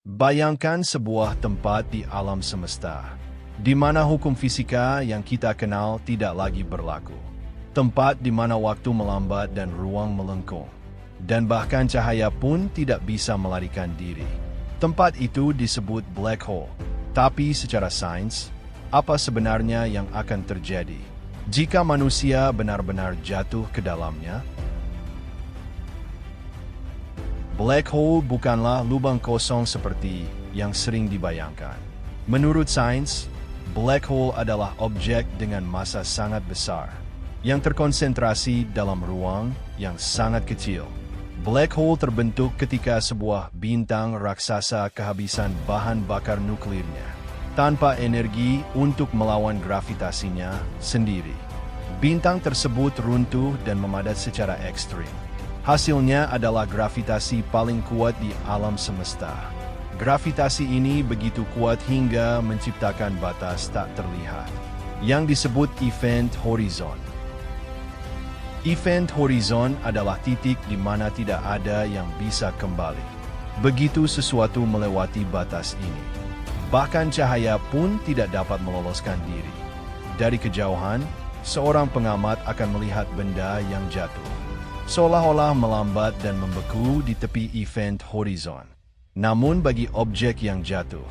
Bayangkan sebuah tempat di alam semesta, di mana hukum fisika yang kita kenal tidak lagi berlaku. Tempat di mana waktu melambat dan ruang melengkung, dan bahkan cahaya pun tidak bisa melarikan diri. Tempat itu disebut black hole. Tapi secara sains, apa sebenarnya yang akan terjadi jika manusia benar-benar jatuh ke dalamnya? Black hole bukanlah lubang kosong seperti yang sering dibayangkan. Menurut sains, black hole adalah objek dengan massa sangat besar yang terkonsentrasi dalam ruang yang sangat kecil. Black hole terbentuk ketika sebuah bintang raksasa kehabisan bahan bakar nuklirnya tanpa energi untuk melawan gravitasinya sendiri. Bintang tersebut runtuh dan memadat secara ekstrim. Hasilnya adalah gravitasi paling kuat di alam semesta. Gravitasi ini begitu kuat hingga menciptakan batas tak terlihat, yang disebut event horizon. Event horizon adalah titik di mana tidak ada yang bisa kembali. Begitu sesuatu melewati batas ini, bahkan cahaya pun tidak dapat meloloskan diri. Dari kejauhan, seorang pengamat akan melihat benda yang jatuh, seolah-olah melambat dan membeku di tepi event horizon. Namun bagi objek yang jatuh,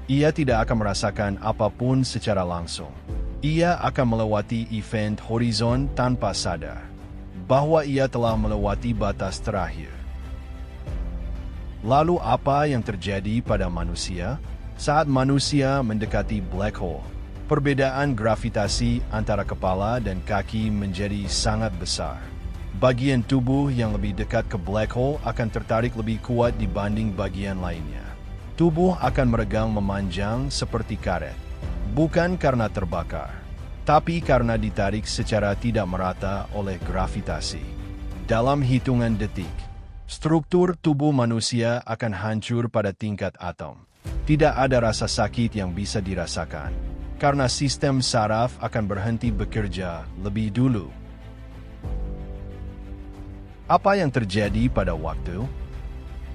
ia tidak akan merasakan apapun secara langsung. Ia akan melewati event horizon tanpa sadar bahwa ia telah melewati batas terakhir. Lalu apa yang terjadi pada manusia saat manusia mendekati black hole? Perbedaan gravitasi antara kepala dan kaki menjadi sangat besar. Bagian tubuh yang lebih dekat ke black hole akan tertarik lebih kuat dibanding bagian lainnya. Tubuh akan meregang memanjang seperti karet, bukan karena terbakar, tapi karena ditarik secara tidak merata oleh gravitasi. Dalam hitungan detik, struktur tubuh manusia akan hancur pada tingkat atom. Tidak ada rasa sakit yang bisa dirasakan, karena sistem saraf akan berhenti bekerja lebih dulu. Apa yang terjadi pada waktu?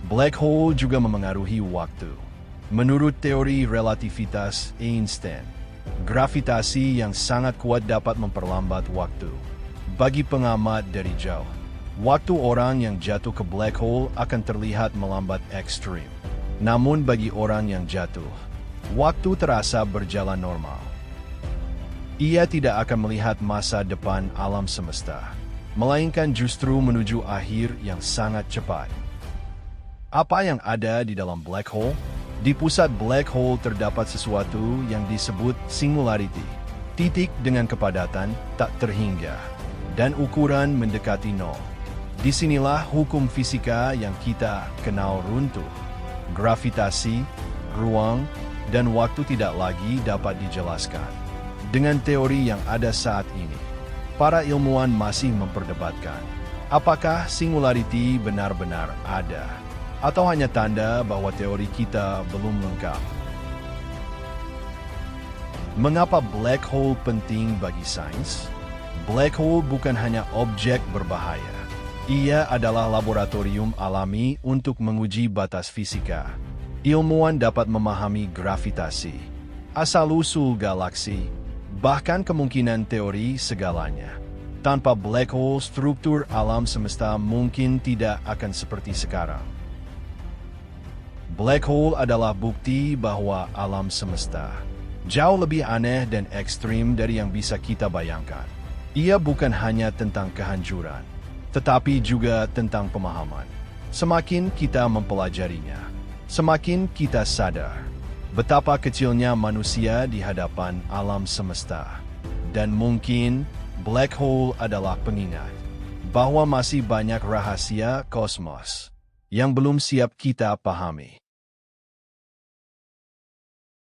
Black hole juga memengaruhi waktu. Menurut teori relativitas Einstein, gravitasi yang sangat kuat dapat memperlambat waktu. Bagi pengamat dari jauh, waktu orang yang jatuh ke black hole akan terlihat melambat ekstrim. Namun bagi orang yang jatuh, waktu terasa berjalan normal. Ia tidak akan melihat masa depan alam semesta, melainkan justru menuju akhir yang sangat cepat. Apa yang ada di dalam black hole? Di pusat black hole terdapat sesuatu yang disebut singularity, titik dengan kepadatan tak terhingga, dan ukuran mendekati nol. Disinilah hukum fisika yang kita kenal runtuh. Gravitasi, ruang, dan waktu tidak lagi dapat dijelaskan. Dengan teori yang ada saat ini, para ilmuwan masih memperdebatkan apakah singularity benar-benar ada, atau hanya tanda bahwa teori kita belum lengkap. Mengapa black hole penting bagi sains? Black hole bukan hanya objek berbahaya. Ia adalah laboratorium alami untuk menguji batas fisika. Ilmuwan dapat memahami gravitasi, asal-usul galaksi, bahkan kemungkinan teori segalanya. Tanpa black hole, struktur alam semesta mungkin tidak akan seperti sekarang. Black hole adalah bukti bahwa alam semesta jauh lebih aneh dan ekstrim dari yang bisa kita bayangkan. Ia bukan hanya tentang kehancuran, tetapi juga tentang pemahaman. Semakin kita mempelajarinya, semakin kita sadar betapa kecilnya manusia di hadapan alam semesta. Dan mungkin black hole adalah pengingat bahwa masih banyak rahasia kosmos yang belum siap kita pahami.